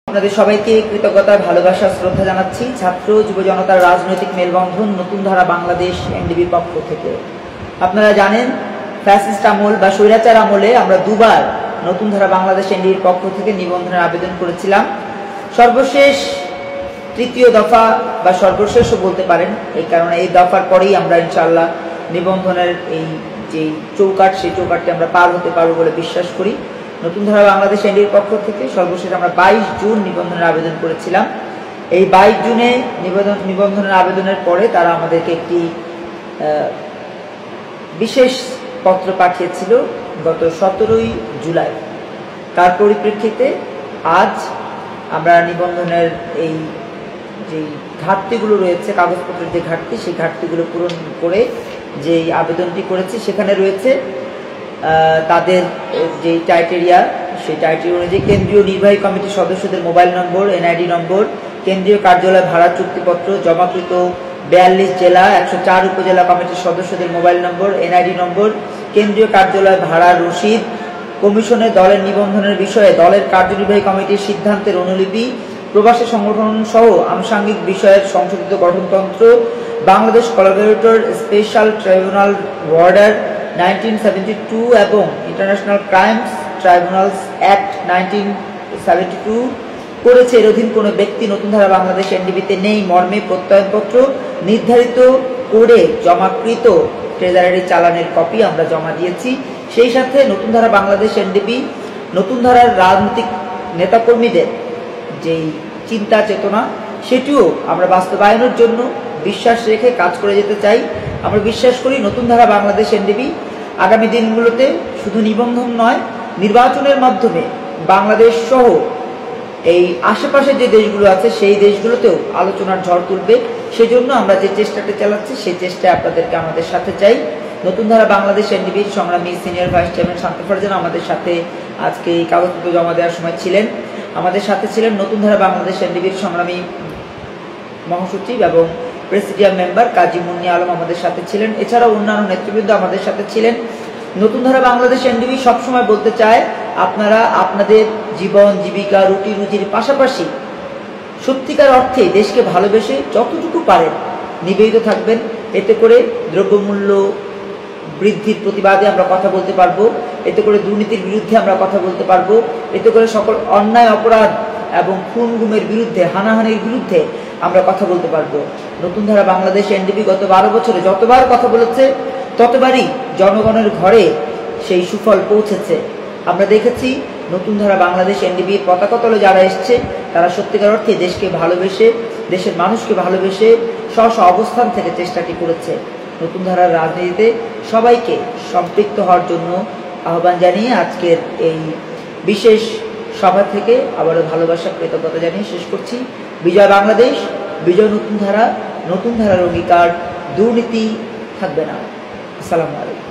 আপনাদের সবাইকে কৃতজ্ঞতা, ভালোবাসা, শ্রদ্ধা জানাচ্ছি। ছাত্র যুব জনতার রাজনৈতিক মেলবন্ধন নতুন ধারা বাংলাদেশ এনডিবির পক্ষ থেকে। আপনারা জানেন, ফ্যাসিস্ট আমল বা স্বৈরাচার আমলে আমরা দুবার নতুন ধারা বাংলাদেশ এনডিবির পক্ষ থেকে নিবন্ধনের আবেদন করেছিলাম। সর্বশেষ তৃতীয় দফা বা সর্বশেষও বলতে পারেন, এই কারণে এই দফার পরেই আমরা ইনশাআল্লাহ নিবন্ধনের এই যে চৌকাঠ, সেই চৌকাঠটি আমরা পার হতে পারবো বলে বিশ্বাস করি। নতুন ধারা বাংলাদেশ এনডিবির পক্ষ থেকে সর্বশেষ আমরা 22 জুন নিবন্ধনের আবেদন করেছিলাম। এই 22 জুনে নিবন্ধনের আবেদনের পরে তারা আমাদেরকে একটি বিশেষ পত্র পাঠিয়েছিল গত 17 জুলাই। তার পরিপ্রেক্ষিতে আজ আমরা নিবন্ধনের এই যে ঘাটতিগুলো রয়েছে, কাগজপত্রের যে ঘাটতি, সেই ঘাটতিগুলো পূরণ করে যে আবেদনটি করেছি, সেখানে রয়েছে তাদের যে ক্রাইটেরিয়া, সেই ক্রাইটেরিয়া অনুযায়ী কেন্দ্রীয় নির্বাহী কমিটির সদস্যদের মোবাইল নম্বর, এনআইডি নম্বর, কেন্দ্রীয় কার্যালয় ভাড়া চুক্তিপত্র, জমাকৃত 42 জেলা 104 উপজেলা কমিটির সদস্যদের মোবাইল নম্বর, এনআইডি নম্বর, কেন্দ্রীয় কার্যালয় ভাড়া রসিদ, কমিশনে দলের নিবন্ধনের বিষয়ে দলের কার্যনির্বাহী কমিটির সিদ্ধান্তের অনুলিপি, প্রবাসী সংগঠন সহ আনুষঙ্গিক বিষয়ের সংশোধিত গঠনতন্ত্র, Bangladesh collaborator special tribunal order 1972 এবং ইন্টারন্যাশনাল ক্রাইমস ট্রাইব্যুনালস অ্যাক্ট 1972 করেছে। এর অধীন কোনো ব্যক্তি নতুন ধারা বাংলাদেশ এনডিবিতে নেই মর্মে প্রত্যয়নপত্র নির্ধারিত করে জমাকৃত ট্রেজারি চালানের কপি আমরা জমা দিয়েছি। সেই সাথে নতুন ধারা বাংলাদেশ এনডিবি নতুন ধারার রাজনৈতিক নেতাকর্মীদের যেই চিন্তা চেতনা, সেটিও আমরা বাস্তবায়নের জন্য বিশ্বাস রেখে কাজ করে যেতে চাই। আমরা বিশ্বাস করি নতুন ধারা বাংলাদেশ এনডিবি আগামী দিনগুলোতে শুধু নিবন্ধন নয়, নির্বাচনের মাধ্যমে বাংলাদেশ সহ এই আশেপাশে যে দেশগুলো আছে সেই দেশগুলোতেও আলোচনার ঝড় তুলবে। সেজন্য আমরা যে চেষ্টাটা চালাচ্ছি, সেই চেষ্টায় আপনাদেরকে আমাদের সাথে চাই। নতুন ধারা বাংলাদেশ এনডিবির সংগ্রামী সিনিয়র ভাইস চেয়ারম্যান শান্ত ফারজানা আমাদের সাথে আজকে এই কাগজপত্র জমা দেওয়ার সময় ছিলেন। আমাদের সাথে ছিলেন নতুন ধারা বাংলাদেশ এনডিবির সংগ্রামী মহাসচিব এবং প্রেসিডিয়াম মেম্বার কাজী মুন্নি আলম আমাদের সাথে ছিলেন। এছাড়াও অন্যান্য নেতৃবৃন্দ আমাদের সাথে ছিলেন। নতুন ধারা বাংলাদেশ এনডিবি সবসময় বলতে চায়, আপনারা আপনাদের জীবন জীবিকা, রুটি রুজির পাশাপাশি সত্যিকার অর্থে দেশকে ভালোবেসে যতটুকু পারেন নিবেদিত থাকবেন। এতে করে দ্রব্যমূল্য বৃদ্ধির প্রতিবাদে আমরা কথা বলতে পারবো, এতে করে দুর্নীতির বিরুদ্ধে আমরা কথা বলতে পারবো, এতে করে সকল অন্যায় অপরাধ এবং খুন গুমের বিরুদ্ধে, হানাহানির বিরুদ্ধে আমরা কথা বলতে পারবো। নতুন ধারা বাংলাদেশ এনডিবি গত 12 বছরে যতবার কথা বলেছে, ততবারই জনগণের ঘরে সেই সুফল পৌঁছেছে। আমরা দেখেছি নতুন ধারা বাংলাদেশ এনডিবির পতাকা তলে যারা এসছে, তারা সত্যিকার অর্থে দেশকে ভালোবেসে, দেশের মানুষকে ভালোবেসে স্ব অবস্থান থেকে চেষ্টাটি করেছে। নতুন ধারার রাজনীতিতে সবাইকে সম্পৃক্ত হওয়ার জন্য আহ্বান জানিয়ে আজকের এই বিশেষ সভা থেকে আবারও ভালোবাসা, কৃতজ্ঞতা জানিয়ে শেষ করছি। বিজয় বাংলাদেশ, বিজয় নতুন ধারা, নতুন ধারার অঙ্গীকার, দুর্নীতি থাকবে না। আসসালামু আলাইকুম।